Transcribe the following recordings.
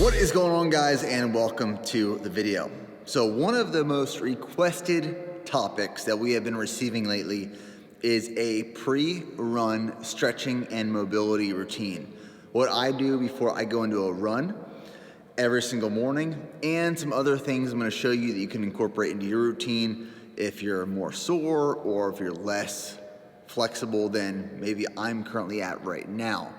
What is going on, guys, and welcome to the video. So one of the most requested topics that we have been receiving lately is a pre-run stretching and mobility routine. What I do before I go into a run every single morning, and some other things I'm going to show you that you can incorporate into your routine if you're more sore or if you're less flexible than maybe I'm currently at right now.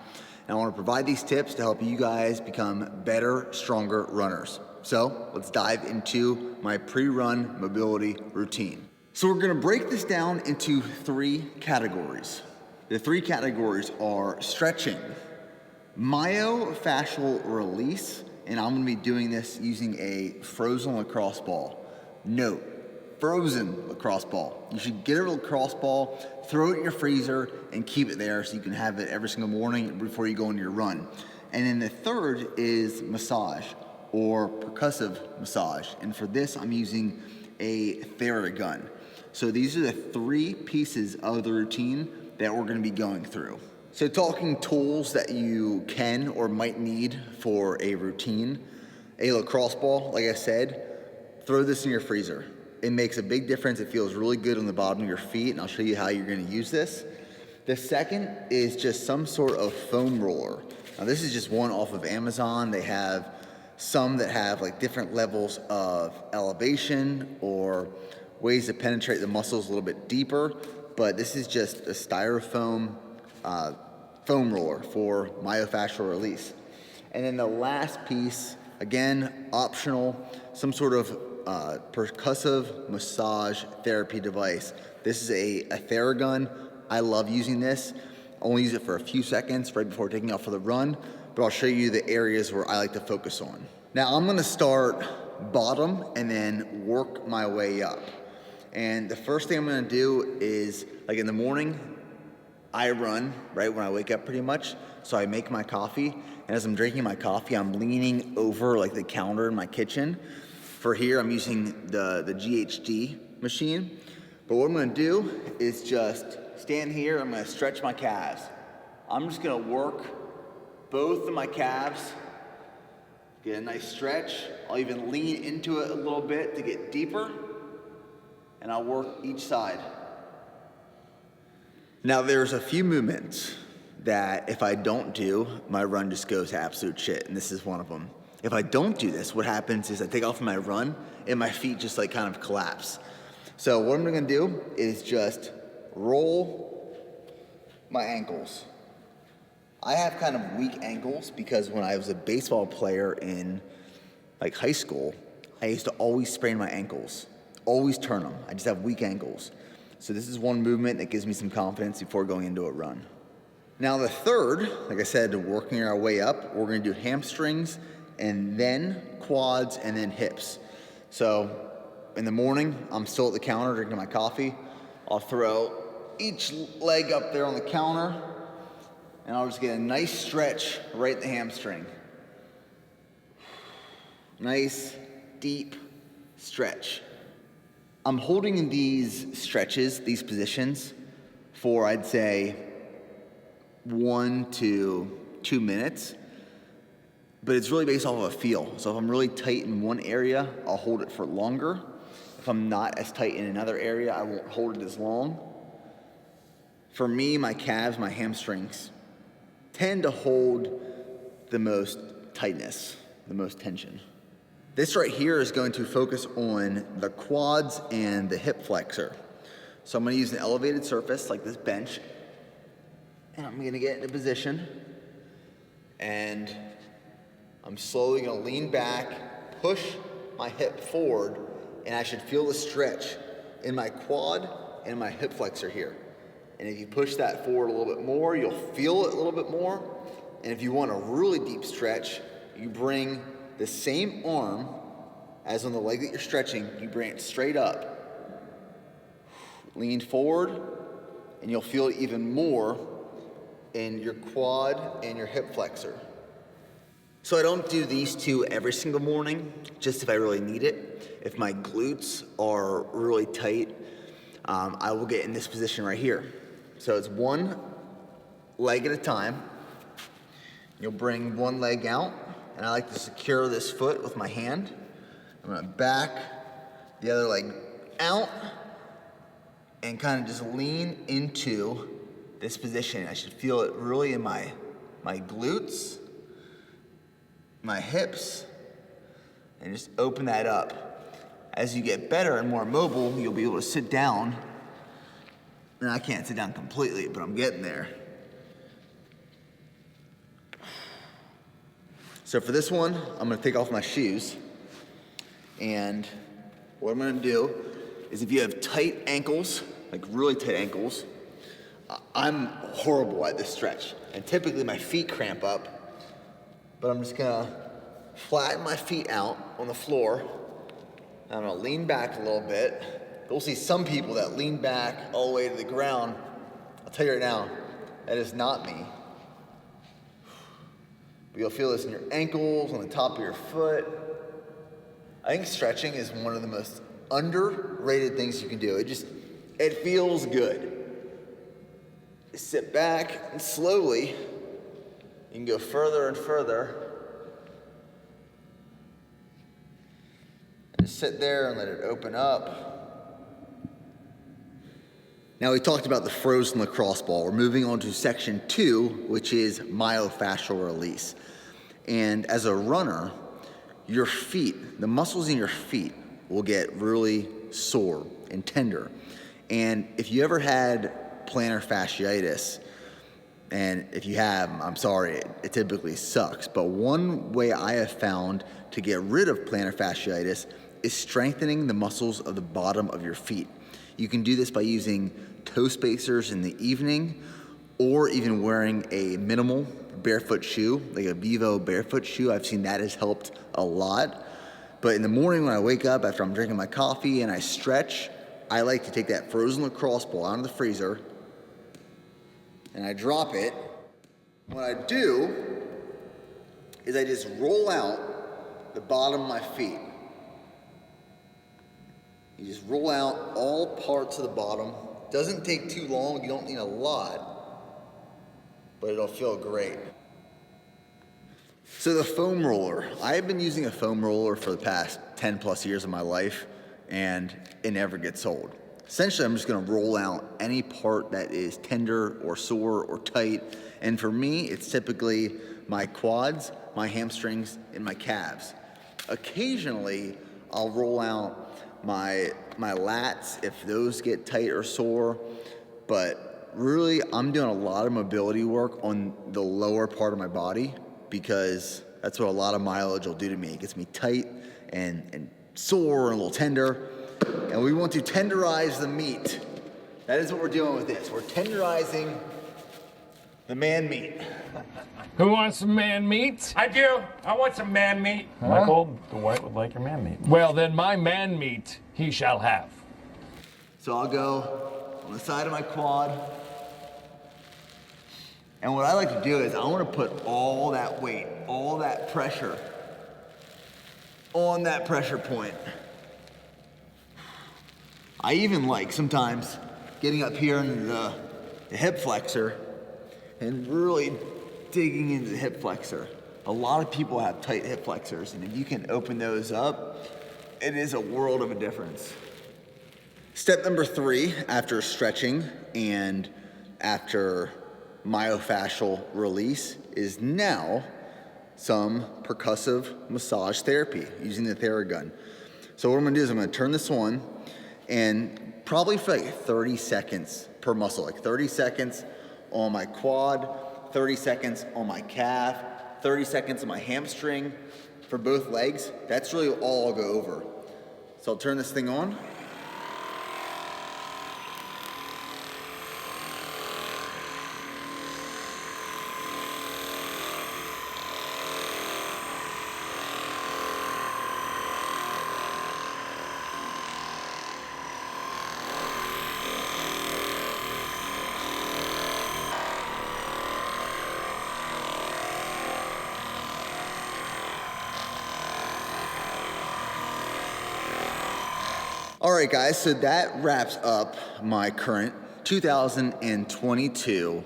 And I want to provide these tips to help you guys become better, stronger runners. So let's dive into my pre-run mobility routine. So we're going to break this down into three categories. The three categories are stretching, myofascial release, and I'm going to be doing this using a frozen lacrosse ball. Note, frozen lacrosse ball. You should get a lacrosse ball, throw it in your freezer, and keep it there so you can have it every single morning before you go into your run. And then the third is massage or percussive massage. And for this, I'm using a Thera Gun. So these are the three pieces of the routine that we're going to be going through. So talking tools that you can or might need for a routine, a lacrosse ball, like I said, throw this in your freezer. It makes a big difference. It feels really good on the bottom of your feet, and I'll show you how you're going to use this. The second is just some sort of foam roller. Now this is just one off of Amazon. They have some that have like different levels of elevation or ways to penetrate the muscles a little bit deeper, but this is just a styrofoam foam roller for myofascial release. And then the last piece, again, optional, some sort of percussive massage therapy device. This is a Thera Gun. I love using this. I only use it for a few seconds right before taking off for the run, but I'll show you the areas where I like to focus on. Now I'm gonna start bottom and then work my way up. And the first thing I'm gonna do is, like in the morning, I run right when I wake up pretty much. So I make my coffee, and as I'm drinking my coffee, I'm leaning over like the counter in my kitchen. For here, I'm using the GHD machine. But what I'm gonna do is just stand here, I'm gonna stretch my calves. I'm just gonna work both of my calves, get a nice stretch. I'll even lean into it a little bit to get deeper, and I'll work each side. Now there's a few movements that if I don't do, my run just goes to absolute shit, and this is one of them. If I don't do this, what happens is I take off my run and my feet just like kind of collapse. So what I'm gonna do is just roll my ankles. I have kind of weak ankles because when I was a baseball player in like high school, I used to always sprain my ankles, always turn them. I just have weak ankles. So this is one movement that gives me some confidence before going into a run. Now the third, like I said, working our way up, we're gonna do hamstrings and then quads and then hips. So in the morning, I'm still at the counter drinking my coffee. I'll throw each leg up there on the counter, and I'll just get a nice stretch right at the hamstring. Nice, deep stretch. I'm holding these stretches, these positions, for I'd say 1 to 2 minutes, but it's really based off of a feel. So if I'm really tight in one area, I'll hold it for longer. If I'm not as tight in another area, I won't hold it as long. For me, my calves, my hamstrings tend to hold the most tightness, the most tension. This right here is going to focus on the quads and the hip flexor. So I'm gonna use an elevated surface like this bench, and I'm gonna get in a position, and I'm slowly gonna lean back, push my hip forward, and I should feel the stretch in my quad and my hip flexor here. And if you push that forward a little bit more, you'll feel it a little bit more. And if you want a really deep stretch, you bring the same arm as on the leg that you're stretching, you bring it straight up, lean forward, and you'll feel it even more in your quad and your hip flexor. So I don't do these two every single morning, just if I really need it. If my glutes are really tight, I will get in this position right here. So it's one leg at a time. You'll bring one leg out, and I like to secure this foot with my hand. I'm gonna back the other leg out and kind of just lean into this position. I should feel it really in my glutes, my hips, and just open that up. As you get better and more mobile, you'll be able to sit down. And I can't sit down completely, but I'm getting there. So for this one, I'm gonna take off my shoes. And what I'm gonna do is, if you have tight ankles, like really tight ankles, I'm horrible at this stretch. And typically my feet cramp up, but I'm just gonna flatten my feet out on the floor. And I'm gonna lean back a little bit. You'll see some people that lean back all the way to the ground. I'll tell you right now, that is not me. But you'll feel this in your ankles, on the top of your foot. I think stretching is one of the most underrated things you can do. It feels good. Just sit back and slowly, you can go further and further. Just sit there and let it open up. Now we talked about the frozen lacrosse ball. We're moving on to section 2, which is myofascial release. And as a runner, your feet, the muscles in your feet will get really sore and tender. And if you ever had plantar fasciitis, and if you have, I'm sorry, it typically sucks. But one way I have found to get rid of plantar fasciitis is strengthening the muscles of the bottom of your feet. You can do this by using toe spacers in the evening, or even wearing a minimal barefoot shoe, like a Vivo barefoot shoe. I've seen that has helped a lot. But in the morning when I wake up after I'm drinking my coffee and I stretch, I like to take that frozen lacrosse ball out of the freezer and I drop it. What I do is I just roll out the bottom of my feet. You just roll out all parts of the bottom. Doesn't take too long, you don't need a lot, but it'll feel great. So the foam roller. I've been using a foam roller for the past 10 plus years of my life, and it never gets old. Essentially, I'm just gonna roll out any part that is tender or sore or tight, and for me, it's typically my quads, my hamstrings, and my calves. Occasionally, I'll roll out my lats if those get tight or sore, but really I'm doing a lot of mobility work on the lower part of my body, because that's what a lot of mileage will do to me. It gets me tight and sore and a little tender, and we want to tenderize the meat. That is what we're doing with this. We're tenderizing the man meat. Who wants some man meat? I do. I want some man meat. Huh? Michael Dwight would like your man meat. Well, then my man meat he shall have. So I'll go on the side of my quad. And what I like to do is I want to put all that weight, all that pressure on that pressure point. I even like sometimes getting up here in the hip flexor and really digging into the hip flexor. A lot of people have tight hip flexors, and if you can open those up, it is a world of a difference. Step number 3, after stretching and after myofascial release, is now some percussive massage therapy using the Thera Gun. So what I'm gonna do is I'm gonna turn this on, and probably for like 30 seconds per muscle, like 30 seconds on my quad, 30 seconds on my calf, 30 seconds on my hamstring for both legs. That's really all I'll go over. So I'll turn this thing on. All right, guys, so that wraps up my current 2022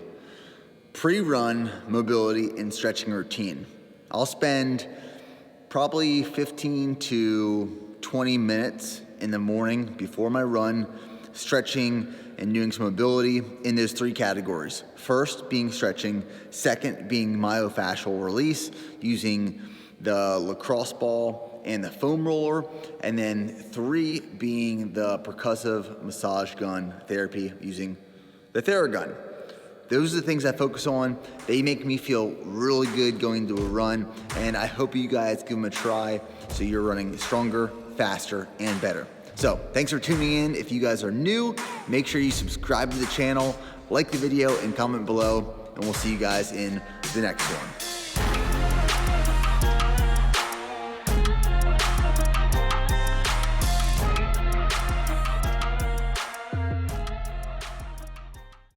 pre-run mobility and stretching routine. I'll spend probably 15 to 20 minutes in the morning before my run, stretching and doing some mobility in those 3 categories. First being stretching, second being myofascial release using the lacrosse ball and the foam roller, and then 3 being the percussive massage gun therapy using the Thera Gun. Those are the things I focus on. They make me feel really good going to a run, and I hope you guys give them a try so you're running stronger, faster, and better. So thanks for tuning in. If you guys are new, make sure you subscribe to the channel, like the video, and comment below, and we'll see you guys in the next one.